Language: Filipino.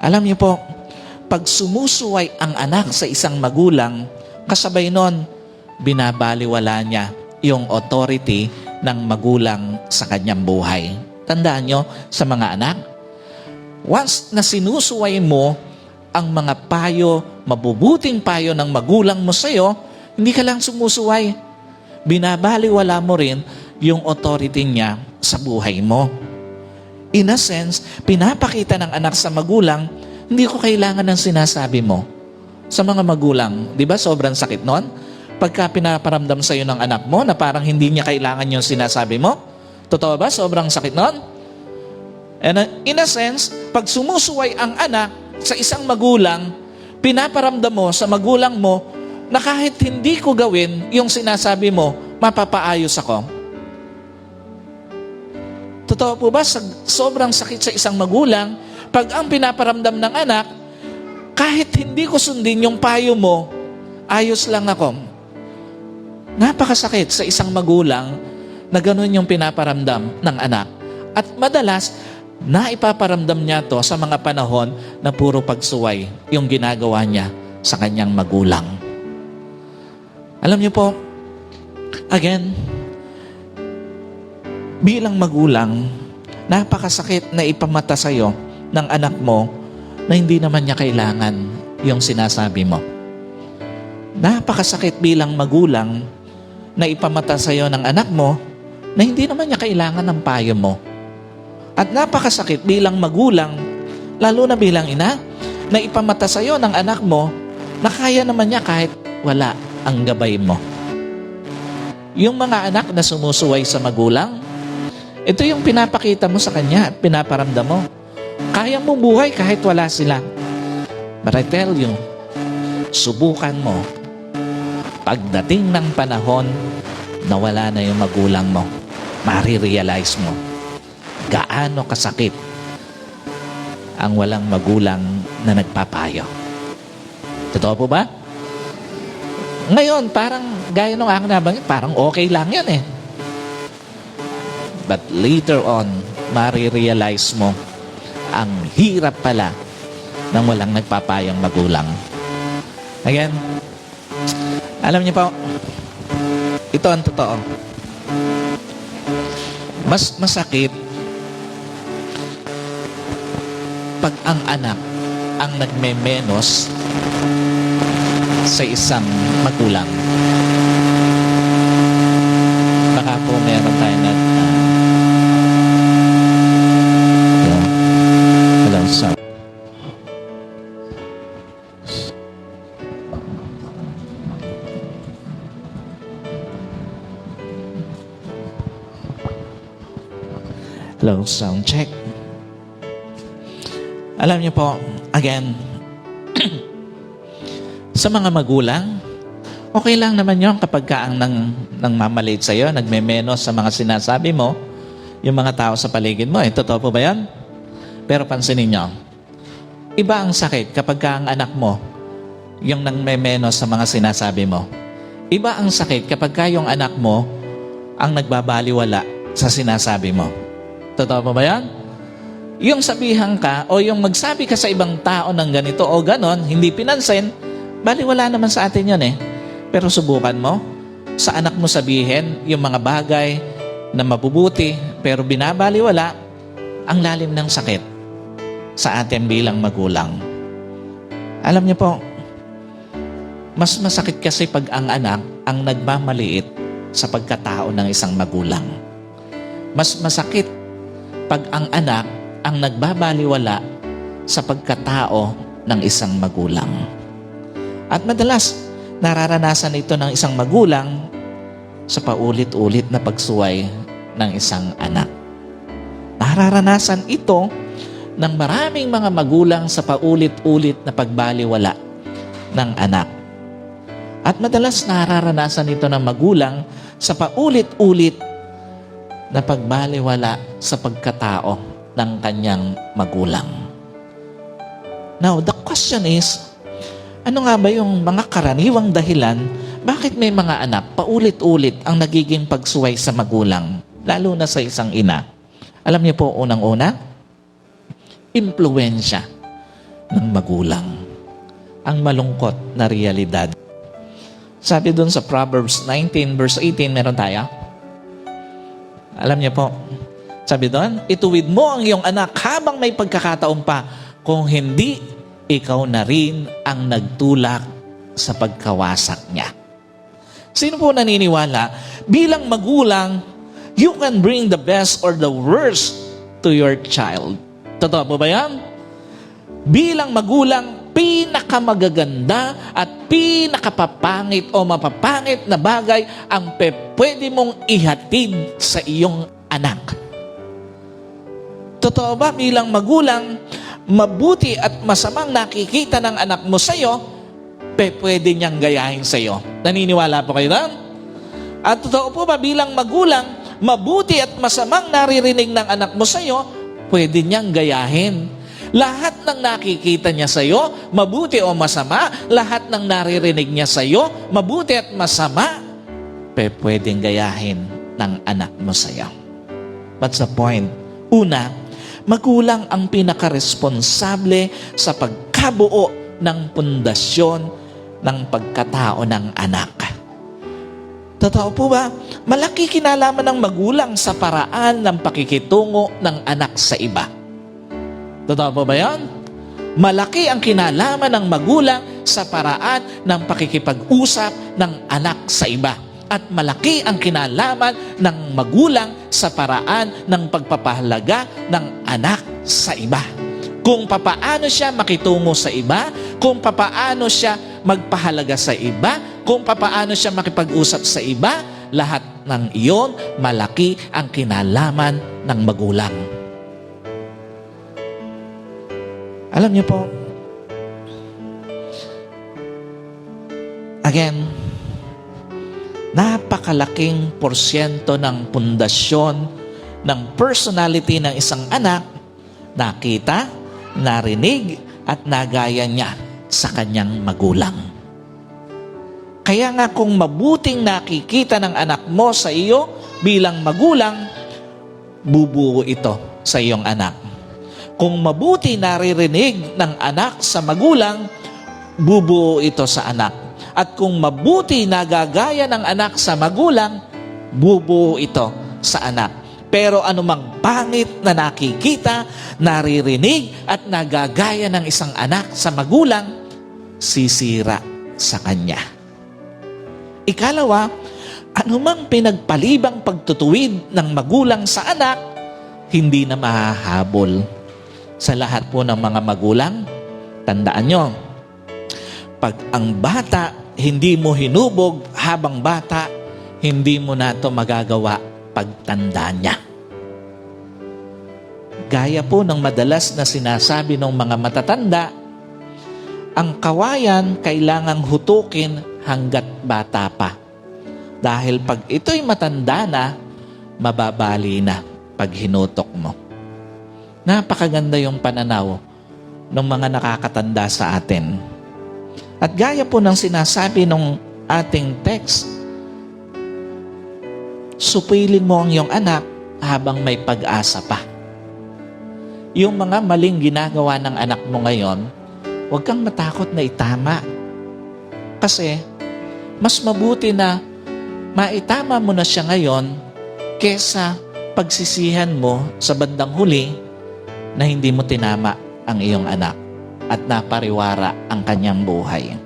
Alam niyo po, pag sumusuway ang anak sa isang magulang, kasabay nun, binabaliwala niya yung authority ng magulang sa kanyang buhay. Tandaan nyo sa mga anak, once na sinusuway mo ang mga payo, mabubuting payo ng magulang mo sa'yo, hindi ka lang sumusuway. Binabaliwala mo rin yung authority niya sa buhay mo. In a sense, pinapakita ng anak sa magulang, hindi ko kailangan ng sinasabi mo. Sa mga magulang, di ba sobrang sakit nun? Pagka pinaparamdam sa'yo ng anak mo na parang hindi niya kailangan yung sinasabi mo, totoo ba? Sobrang sakit nun? And in a sense, pag sumusuway ang anak sa isang magulang, pinaparamdam mo sa magulang mo na kahit hindi ko gawin yung sinasabi mo, mapapaayos ako. Totoo po ba? Sobrang sakit sa isang magulang, pag ang pinaparamdam ng anak, kahit hindi ko sundin yung payo mo, ayos lang ako. Napakasakit sa isang magulang na ganun yung pinaparamdam ng anak. At madalas, naipaparamdam niya to sa mga panahon na puro pagsuway yung ginagawa niya sa kanyang magulang. Alam niyo po, again, bilang magulang, napakasakit na ipamata sa'yo ng anak mo na hindi naman niya kailangan yung sinasabi mo. Napakasakit bilang magulang na ipamata sa'yo ng anak mo na hindi naman niya kailangan ng payo mo. At napakasakit bilang magulang, lalo na bilang ina, na ipamata sa'yo ng anak mo na kaya naman niya kahit wala ang gabay mo. Yung mga anak na sumusuway sa magulang, ito yung pinapakita mo sa kanya at pinaparamdam mo. Kaya mo buhay kahit wala sila. But I tell you, subukan mo. Pagdating ng panahon na wala na yung magulang mo, marirealize mo gaano kasakit ang walang magulang na nagpapayo. Totoo po ba? Ngayon, parang gaya nung aking nabanggit, parang okay lang yan eh. But later on, marirealize mo ang hirap pala ng walang nagpapayang magulang. Again, alam niyo po, ito ang totoo. Mas masakit pag ang anak ang nagmemenos sa isang magulang. Baka po meron tayo na hello, sir. Hello, sound check. Alam niyo po, again, sa mga magulang, okay lang naman yun kapag ka ang nang mamalit sa'yo, nagmemenos sa mga sinasabi mo, yung mga tao sa paligid mo. Totoo po ba yan? Pero pansinin nyo, iba ang sakit kapag ka ang anak mo, yung nagmemenos sa mga sinasabi mo. Iba ang sakit kapag ka yung anak mo, ang nagbabaliwala sa sinasabi mo. Totoo po ba yan? Yung sabihan ka o yung magsabi ka sa ibang tao ng ganito o ganon, hindi pinansin, baliwala naman sa atin yun eh. Pero subukan mo, sa anak mo sabihin yung mga bagay na mabubuti pero binabaliwala, ang lalim ng sakit sa atin bilang magulang. Alam niyo po, mas masakit kasi pag ang anak ang nagmamaliit sa pagkatao ng isang magulang. Mas masakit pag ang anak ang nagbabaliwala sa pagkatao ng isang magulang. At madalas, nararanasan ito ng isang magulang sa paulit-ulit na pagsuway ng isang anak. Nararanasan ito ng maraming mga magulang sa paulit-ulit na pagbaliwala ng anak. At madalas nararanasan ito ng magulang sa paulit-ulit na pagbaliwala sa pagkatao ng kanyang magulang. Now, the question is, ano nga ba yung mga karaniwang dahilan bakit may mga anak paulit-ulit ang nagiging pagsuway sa magulang, lalo na sa isang ina? Alam niyo po, unang-una, impluwensya ng magulang. Ang malungkot na realidad. Sabi dun sa Proverbs 19 verse 18, meron tayo? Alam niyo po, sabi doon, ituwid mo ang iyong anak habang may pagkakataon pa, kung hindi, ikaw na rin ang nagtulak sa pagkawasak niya. Sino po naniniwala, bilang magulang, you can bring the best or the worst to your child? Totoo po ba yan? Bilang magulang, pinakamagaganda at pinakapapangit o mapapangit na bagay ang pwede mong ihatid sa iyong anak. Totoo ba bilang magulang, mabuti at masamang nakikita ng anak mo sa iyo, pwede niyang gayahin sa iyo? Naniniwala po kayo doon? At totoo po ba bilang magulang, mabuti at masamang naririnig ng anak mo sa iyo, pwede niyang gayahin? Lahat ng nakikita niya sa iyo, mabuti o masama, lahat ng naririnig niya sa iyo, mabuti at masama, pwedeng gayahin ng anak mo sa iyo. What's the point? Una, magulang ang pinakaresponsable sa pagkabuo ng pundasyon ng pagkatao ng anak. Totoo po ba? Malaki kinalaman ng magulang sa paraan ng pakikitungo ng anak sa iba. Totoo po ba yan? Malaki ang kinalaman ng magulang sa paraan ng pakikipag-usap ng anak sa iba. At malaki ang kinalaman ng magulang sa paraan ng pagpapahalaga ng anak sa iba. Kung papaano siya makitungo sa iba, kung papaano siya magpahalaga sa iba, kung papaano siya makipag-usap sa iba, lahat ng iyon, malaki ang kinalaman ng magulang. Alam niyo po, again, napakalaking porsyento ng pundasyon ng personality ng isang anak, nakita, narinig, at nagaya niya sa kanyang magulang. Kaya nga kung mabuting nakikita ng anak mo sa iyo bilang magulang, bubuo ito sa iyong anak. Kung mabuti naririnig ng anak sa magulang, bubuo ito sa anak. At kung mabuti nagagaya ng anak sa magulang, bubuo ito sa anak. Pero anumang pangit na nakikita, naririnig at nagagaya ng isang anak sa magulang, sisira sa kanya. Ikalawa, anumang pinagpalibang pagtutuwid ng magulang sa anak, hindi na mahahabol. Sa lahat po ng mga magulang, tandaan nyo, pag ang bata hindi mo hinubog habang bata, hindi mo na ito magagawa pagtanda niya. Gaya po ng madalas na sinasabi ng mga matatanda, ang kawayan kailangang hutukin hanggat bata pa. Dahil pag ito'y matanda na, mababali na pag hinutok mo. Napakaganda yung pananaw ng mga nakakatanda sa atin. At gaya po ng sinasabi ng ating text, supilin mo ang iyong anak habang may pag-asa pa. Yung mga maling ginagawa ng anak mo ngayon, huwag kang matakot na itama. Kasi, mas mabuti na maitama mo na siya ngayon kesa pagsisihan mo sa bandang huli na hindi mo tinama ang iyong anak at napariwara ang kanyang buhay.